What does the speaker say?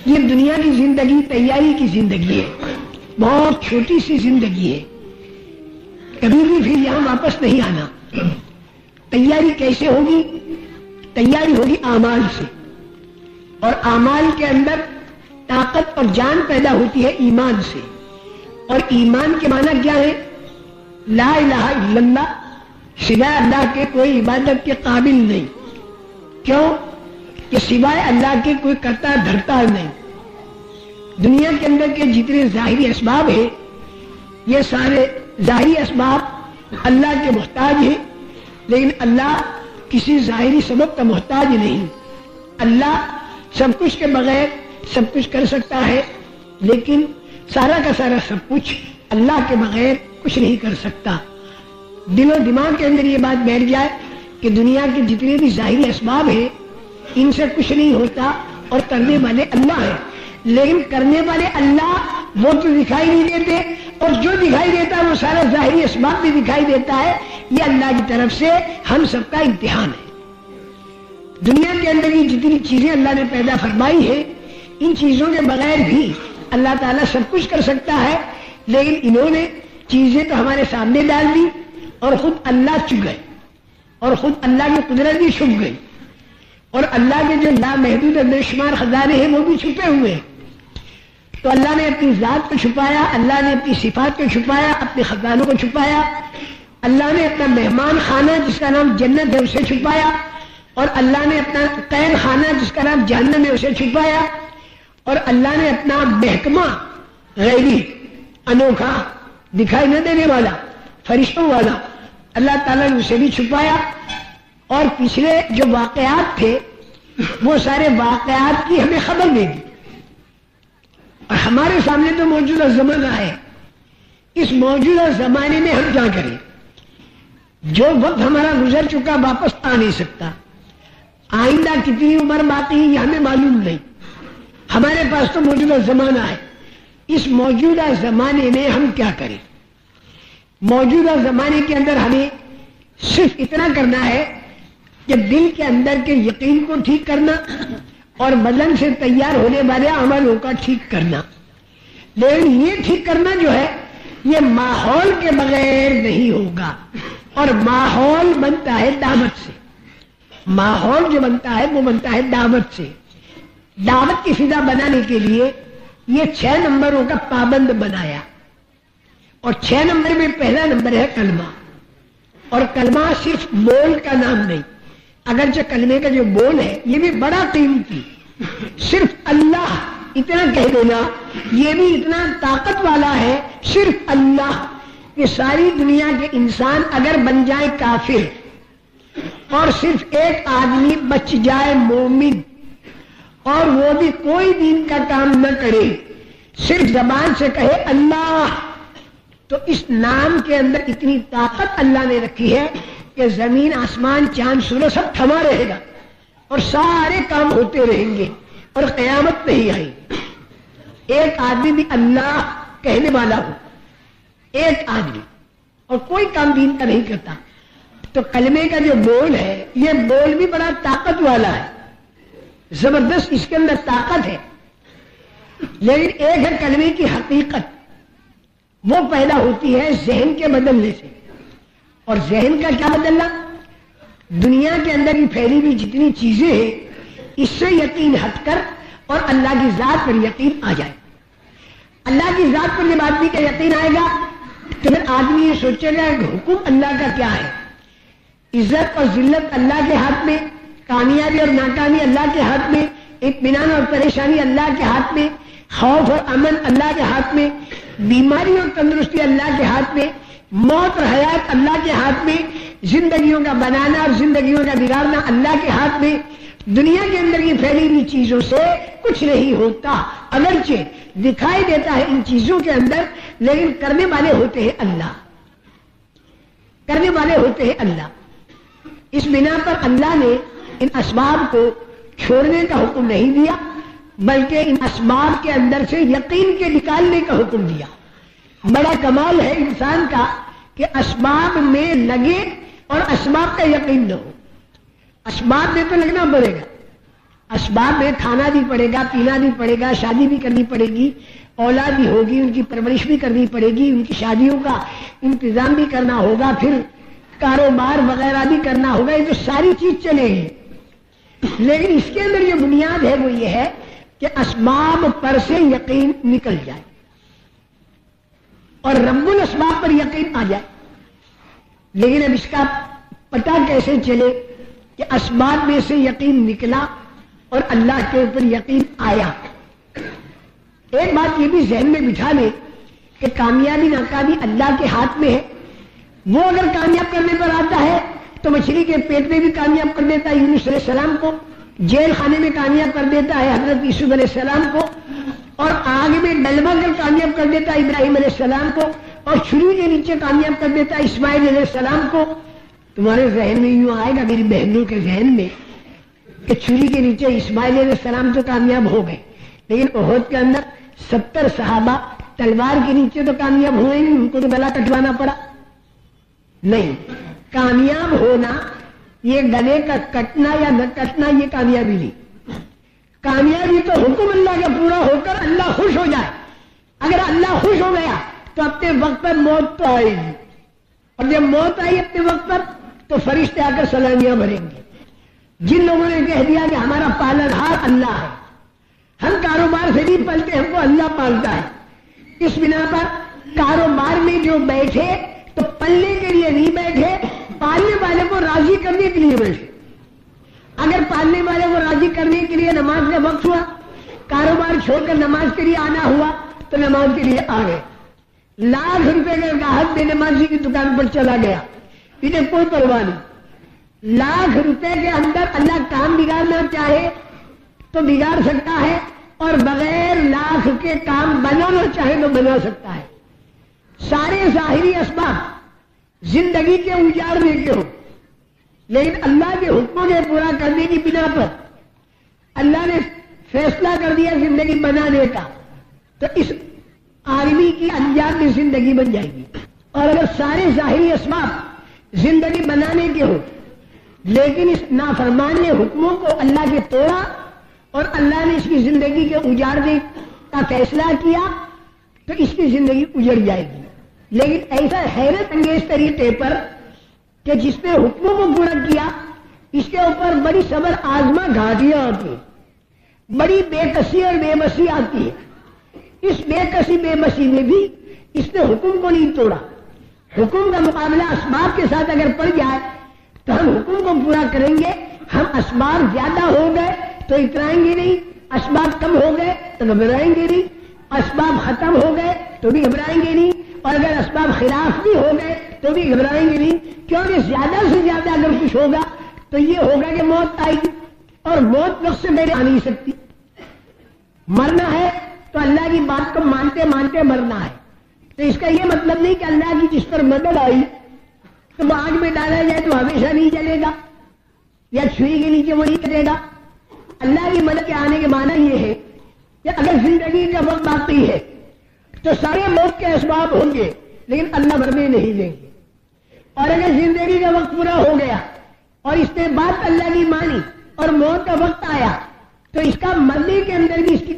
یہ دنیا کی زندگی تیاری کی زندگی ہے، بہت چھوٹی سی زندگی ہے، کبھی بھی پھر یہاں واپس نہیں آنا۔ تیاری کیسے ہوگی؟ تیاری ہوگی اعمال سے، اور اعمال کے اندر طاقت اور جان پیدا ہوتی ہے ایمان سے، اور ایمان کے معنی کیا ہے؟ لا الہ الا اللہ، سوائے اللہ کے کوئی عبادت کے قابل نہیں۔ کیوں؟ کہ سوائے اللہ کے کوئی کرتا دھرتا نہیں۔ دنیا کے اندر کے جتنے ظاہری اسباب ہیں، یہ سارے ظاہری اسباب اللہ کے محتاج ہیں، لیکن اللہ کسی ظاہری سبب کا محتاج نہیں۔ اللہ سب کچھ کے بغیر سب کچھ کر سکتا ہے، لیکن سارا کا سارا سب کچھ اللہ کے بغیر کچھ نہیں کر سکتا۔ دل و دماغ کے اندر یہ بات بیٹھ جائے کہ دنیا کے جتنے بھی ظاہری اسباب ہیں ان سے کچھ نہیں ہوتا، اور کرنے والے اللہ ہیں، لیکن کرنے والے اللہ وہ تو دکھائی نہیں دیتے، اور جو دکھائی دیتا ہے وہ سارا ظاہری اسباب بھی دکھائی دیتا ہے۔ یہ اللہ کی طرف سے ہم سب کا امتحان ہے۔ دنیا کے اندر کی جتنی چیزیں اللہ نے پیدا فرمائی ہے، ان چیزوں کے بغیر بھی اللہ تعالیٰ سب کچھ کر سکتا ہے، لیکن انہوں نے چیزیں تو ہمارے سامنے ڈال دی، اور خود اللہ چھپ گئے، اور خود اللہ کی قدرت بھی چھپ گئی، اور اللہ کے جو لامحدود اور بے شمار خزانے ہیں وہ بھی چھپے ہوئے ہیں۔ تو اللہ نے اپنی ذات کو چھپایا، اللہ نے اپنی صفات کو چھپایا، اپنے خزانوں کو چھپایا، اللہ نے اپنا مہمان خانہ جس کا نام جنت ہے اسے چھپایا، اور اللہ نے اپنا قید خانہ جس کا نام جہنم ہے اسے چھپایا، اور اللہ نے اپنا محکمہ غیبی انوکھا دکھائی نہ دینے والا فرشتوں والا اللہ تعالیٰ نے اسے بھی چھپایا، اور پچھلے جو واقعات تھے وہ سارے واقعات کی ہمیں خبر دے دی، اور ہمارے سامنے تو موجودہ زمانہ ہے۔ اس موجودہ زمانے میں ہم کیا کریں؟ جو وقت ہمارا گزر چکا واپس آ نہیں سکتا، آئندہ کتنی عمر باقی ہے یہ ہمیں معلوم نہیں، ہمارے پاس تو موجودہ زمانہ ہے۔ اس موجودہ زمانے میں ہم کیا کریں؟ موجودہ زمانے کے اندر ہمیں صرف اتنا کرنا ہے کہ دل کے اندر کے یقین کو ٹھیک کرنا، اور بدن سے تیار ہونے والے عملوں کا ٹھیک کرنا، لیکن یہ ٹھیک کرنا جو ہے یہ ماحول کے بغیر نہیں ہوگا، اور ماحول بنتا ہے دعوت سے۔ ماحول جو بنتا ہے وہ بنتا ہے دعوت سے۔ دعوت کی فضا بنانے کے لیے یہ 6 نمبروں کا پابند بنایا، اور 6 نمبر میں پہلا نمبر ہے کلمہ، اور کلمہ صرف بول کا نام نہیں، اگرچہ کلمے کا جو بول ہے یہ بھی بڑا قیمتی، صرف اللہ اتنا کہہ دینا یہ بھی اتنا طاقت والا ہے، صرف اللہ، کہ ساری دنیا کے انسان اگر بن جائے کافر اور صرف ایک آدمی بچ جائے مومن، اور وہ بھی کوئی دین کا کام نہ کرے، صرف زبان سے کہے اللہ، تو اس نام کے اندر اتنی طاقت اللہ نے رکھی ہے کہ زمین آسمان چاند سورج سب تھما رہے گا، اور سارے کام ہوتے رہیں گے، اور قیامت نہیں آئے گی۔ ایک آدمی بھی اللہ کہنے والا ہو، ایک آدمی، اور کوئی کام دین کا نہیں کرتا، تو کلمے کا جو بول ہے یہ بول بھی بڑا طاقت والا ہے، زبردست اس کے اندر طاقت ہے، لیکن ایک ہے کلمے کی حقیقت، وہ پیدا ہوتی ہے ذہن کے بدلنے سے۔ اور ذہن کا کیا بدلنا؟ دنیا کے اندر ہی پھیلی ہوئی جتنی چیزیں ہیں اس سے یقین ہٹ کر اور اللہ کی ذات پر یقین آ جائے۔ اللہ کی ذات پر جب آدمی کا یقین آئے گا تو پھر آدمی یہ سوچے گا کہ حکم اللہ کا کیا ہے، عزت اور ذلت اللہ کے ہاتھ میں، کامیابی اور ناکامی اللہ کے ہاتھ میں، اطمینان اور پریشانی اللہ کے ہاتھ میں، خوف اور امن اللہ کے ہاتھ میں، بیماری اور تندرستی اللہ کے ہاتھ میں، موت اور حیات اللہ کے ہاتھ میں، زندگیوں کا بنانا اور زندگیوں کا بگاڑنا اللہ کے ہاتھ میں۔ دنیا کے اندر کی پھیلی ہوئی چیزوں سے کچھ نہیں ہوتا، اگرچہ دکھائی دیتا ہے ان چیزوں کے اندر، لیکن کرنے والے ہوتے ہیں اللہ، کرنے والے ہوتے ہیں اللہ۔ اس بنا پر اللہ نے ان اسباب کو چھوڑنے کا حکم نہیں دیا، بلکہ ان اسباب کے اندر سے یقین کے نکالنے کا حکم دیا۔ بڑا کمال ہے انسان کا کہ اسباب میں لگے اور اسباب کا یقین نہ ہو۔ اسباب میں تو لگنا پڑے گا، اسباب میں کھانا بھی پڑے گا، پینا بھی پڑے گا، شادی بھی کرنی پڑے گی، اولاد بھی ہوگی، ان کی پرورش بھی کرنی پڑے گی، ان کی شادیوں کا انتظام بھی کرنا ہوگا، پھر کاروبار وغیرہ بھی کرنا ہوگا، یہ تو ساری چیز چلے گی. لیکن اس کے اندر جو بنیاد ہے وہ یہ ہے کہ اسباب پر سے یقین نکل جائے اور رب الاسباب پر یقین آ جائے. لیکن اب اس کا پتہ کیسے چلے کہ اسباب میں سے یقین نکلا اور اللہ کے اوپر یقین آیا؟ ایک بات یہ بھی ذہن میں بٹھا لیں کہ کامیابی ناکامی اللہ کے ہاتھ میں ہے. وہ اگر کامیاب کرنے پر آتا ہے تو مچھلی کے پیٹ میں بھی کامیاب کر دیتا ہے یونس علیہ السلام کو، جیل خانے میں کامیاب کر دیتا ہے حضرت یوسف علیہ السلام کو، اور آگ میں ڈلوا کر کامیاب کر دیتا ہے ابراہیم علیہ السلام کو، اور چھری کے نیچے کامیاب کر دیتا ہے اسماعیل علیہ السلام کو. تمہارے ذہن میں یوں آئے گا، میری بہنوں کے ذہن میں، کہ چھری کے نیچے اسماعیل علیہ السلام تو کامیاب ہو گئے، لیکن احد کے اندر 70 صحابہ تلوار کے نیچے تو کامیاب ہوئے نہیں، ان کو تو گلا کٹوانا پڑا. نہیں، کامیاب ہونا یہ گلے کا کٹنا یا نہ کٹنا یہ کامیابی نہیں. کامیابی تو حکم اللہ کا پورا ہو کر اللہ خوش ہو جائے. اگر اللہ خوش ہو گیا تو اپنے وقت پر موت تو آئے گی، اور جب موت آئی اپنے وقت پر تو فرشتے آ کر سلامیاں بھریں گے. جن لوگوں نے کہہ دیا کہ ہمارا پالنہار اللہ ہے، ہم کاروبار سے نہیں پلتے، ہم کو اللہ پالتا ہے، اس بنا پر کاروبار میں جو بیٹھے تو پلنے کے لیے نہیں بیٹھے، پالنے والے کو راضی کرنے کے لیے بیٹھے. اگر پالنے والے کو راضی کرنے کے لیے نماز کا وقت ہوا، کاروبار چھوڑ کر نماز کے لیے آنا ہوا تو نماز کے لیے آ گئے. لاکھ روپے کا گاہک بے نمازی کی دکان پر چلا گیا، انہیں کوئی پرواہ نہیں. لاکھ روپے کے اندر اللہ کام بگاڑنا چاہے تو بگاڑ سکتا ہے، اور بغیر لاکھ کے کام بنانا چاہے تو بنا سکتا ہے. سارے ظاہری اسباب زندگی کے اجاڑنے کے ہو، لیکن اللہ کے حکموں کے پورا کرنے کی بنا پر اللہ نے فیصلہ کر دیا زندگی بنانے کا، تو اس آدمی کی انجام میں زندگی بن جائے گی. اور اگر سارے ظاہری اسباب زندگی بنانے کے ہو، لیکن اس نافرمان نے حکموں کو اللہ کے توڑا اور اللہ نے اس کی زندگی کے اجاڑنے کا فیصلہ کیا، تو اس کی زندگی اجڑ جائے گی. لیکن ایسا حیرت انگیز طریقے پر کہ جس نے حکموں کو پورا کیا، اس کے اوپر بڑی صبر آزما گھاٹیاں آتی ہیں، بڑی بے کسی اور بے بسی آتی ہے. اس بے کسی بے بسی میں بھی اس نے حکم کو نہیں توڑا. حکم کا مقابلہ اسباب کے ساتھ اگر پڑ جائے تو ہم حکم کو پورا کریں گے. ہم اسباب زیادہ ہو گئے تو اترائیں گے نہیں، اسباب کم ہو گئے تو گھبرائیں گے نہیں، اسباب ختم ہو گئے تو بھی گھبرائیں گے نہیں، اور اگر اسباب خلاف بھی ہو گئے تو بھی گھبرائیں گے نہیں. کیونکہ زیادہ سے زیادہ اگر کچھ ہوگا تو یہ ہوگا کہ موت آئے گی، اور موت وقت سے پہلے آ نہیں سکتی. مرنا ہے تو اللہ کی بات کو مانتے مانتے مرنا ہے. تو اس کا یہ مطلب نہیں کہ اللہ کی جس پر مدد آئی تو وہ آگ میں ڈالا جائے تو ہمیشہ نہیں جلے گا یا چھری کے نیچے وہ نہیں کرے گا. اللہ کی مدد کے آنے کے معنی یہ ہے کہ اگر زندگی کا وقت باقی ہے تو سارے موت کے اسباب ہوں گے لیکن اللہ مرنے نہیں دیں گے. اور اگر زندگی کا وقت پورا ہو گیا اور اس نے بات اللہ کی مانی اور موت کا وقت آیا تو اس کا مرنے کے اندر بھی اس کی